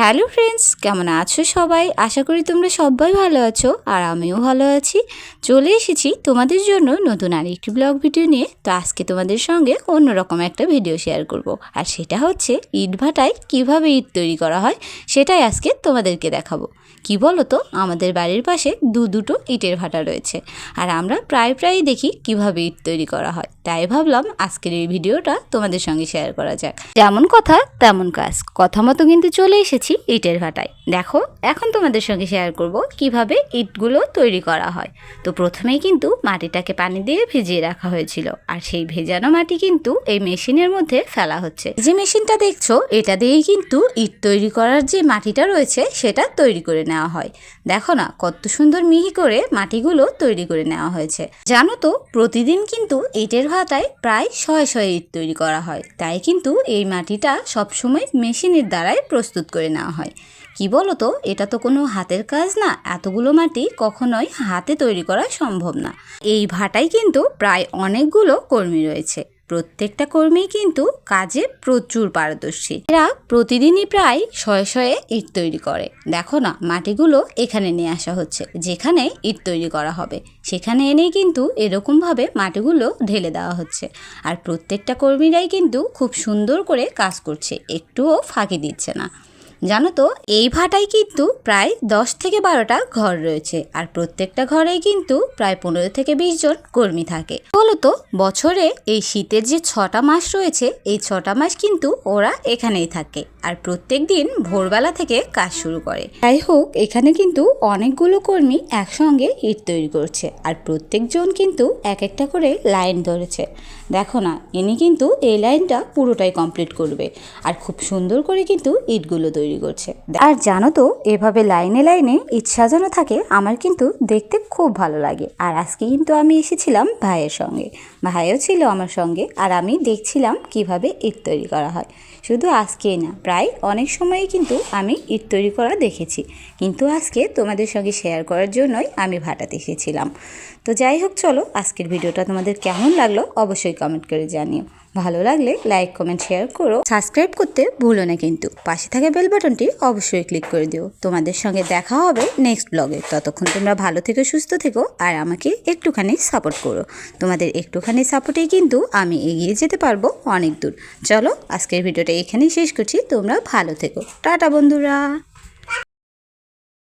Hello friends, কেমন আছো সবাই? আশা করি তোমরা সবাই ভালো আছো আর আমিও ভালো আছি। চলে এসেছি তোমাদের জন্য নতুন আরেকটি ব্লগ ভিডিও নিয়ে। তো আজকে তোমাদের সঙ্গে অন্যরকম একটা ভিডিও শেয়ার করব, আর সেটা হচ্ছে ইট ভাটায় কীভাবে ইট তৈরি করা হয় সেটাই আজকে তোমাদেরকে দেখাবো। কি বলো তো, আমাদের বাড়ির পাশে দুটো ইটের ভাটা রয়েছে, আর আমরা প্রায়ই দেখি কিভাবে ইট তৈরি করা হয়। তাই ভাবলাম আজকের এই ভিডিওটা তোমাদের সঙ্গে শেয়ার করা যাক। যেমন কথা তেমন কাজ, কথা মতো কিন্তু চলে এসেছি ইটের ভাটায়। দেখো, এখন তোমাদের সঙ্গে শেয়ার করব কিভাবে ইটগুলো তৈরি করা হয়। তো প্রথমেই কিন্তু মাটিটাকে পানি দিয়ে ভিজিয়ে রাখা হয়েছিল, আর সেই ভেজানো মাটি কিন্তু এই মেশিনের মধ্যে ফেলা হচ্ছে। যে মেশিনটা দেখছো, এটা দিয়েই কিন্তু ইট তৈরি করার যে মাটিটা রয়েছে সেটা তৈরি করে নেওয়া হয়। দেখো না, কত সুন্দর মিহি করে মাটিগুলো তৈরি করে নেওয়া হয়েছে। জানো তো, প্রতিদিন কিন্তু ইটের ভাটায় প্রায় শয়ে ইট তৈরি করা হয়। তাই কিন্তু এই মাটিটা সবসময় মেশিনের দ্বারাই প্রস্তুত করে নেওয়া হয়। কি বলো তো, এটা তো কোনো হাতের কাজ না। এতগুলো মাটি কখনোই হাতে তৈরি করা সম্ভব না। এই ভাটায় কিন্তু প্রায় অনেকগুলো কর্মী রয়েছে। প্রত্যেকটা কর্মী কিন্তু কাজে প্রচুর পারদর্শী। এরা প্রতিদিনই প্রায় শয়ে ইট তৈরি করে। দেখো না, মাটিগুলো এখানে নিয়ে আসা হচ্ছে, যেখানে ইট তৈরি করা হবে সেখানে এনেই কিন্তু এরকমভাবে মাটিগুলো ঢেলে দেওয়া হচ্ছে। আর প্রত্যেকটা কর্মীরাই কিন্তু খুব সুন্দর করে কাজ করছে, একটুও ফাঁকি দিচ্ছে না। জানো তো, এই ভাটায় কিন্তু প্রায় 10 থেকে 12টা ঘর রয়েছে, আর প্রত্যেকটা ঘরেই কিন্তু প্রায় 15 থেকে 20 জন কর্মী থাকে। বলতো, বছরে এই শীতের যে 6টা মাস রয়েছে, এই 6টা মাস কিন্তু ওরা এখানেই থাকে, আর প্রত্যেক দিন ভোরবেলা থেকে কাজ শুরু করে। যাই হোক, এখানে কিন্তু অনেকগুলো কর্মী একসঙ্গে ইট তৈরি করছে, আর প্রত্যেকজন কিন্তু এক একটা করে লাইন ধরেছে। দেখো না, ইনি কিন্তু এই লাইনটা পুরোটাই কমপ্লিট করবে, আর খুব সুন্দর করে কিন্তু ইটগুলো তৈরি করছে। আর জানো তো, এভাবে লাইনে লাইনে ইট সাজানো থাকে, আমার কিন্তু দেখতে খুব ভালো লাগে। আর আজকে কিন্তু আমি এসেছিলাম ভাইয়ের সঙ্গে, ভাইও ছিল আমার সঙ্গে, আর আমি দেখছিলাম কিভাবে ইট তৈরি করা হয়। শুধু আজকেই না, প্রায় অনেক সময়ই কিন্তু আমি ইট তৈরি করা দেখেছি, কিন্তু আজকে তোমাদের সঙ্গে শেয়ার করার জন্যই আমি ভাটাতে এসেছিলাম। তো যাই হোক, চলো আজকের ভিডিওটা তোমাদের কেমন লাগলো অবশ্যই কমেন্ট করে জানিও। ভালো লাগলে লাইক, কমেন্ট, শেয়ার করো। সাবস্ক্রাইব করতে ভুলো না কিন্তু। পাশে থাকা বেল বাটনটি অবশ্যই ক্লিক করে দিও। তোমাদের সঙ্গে দেখা হবে নেক্সট ব্লগে। ততক্ষণ তোমরা ভালো থেকো, সুস্থ থেকো, আর আমাকে একটুখানি সাপোর্ট করো। তোমাদের একটুখানি সাপোর্টেই কিন্তু আমি এগিয়ে যেতে পারবো অনেক দূর। চলো আজকের ভিডিওটা এখানেই শেষ করছি। তোমরা ভালো থেকো। টাটা বন্ধুরা।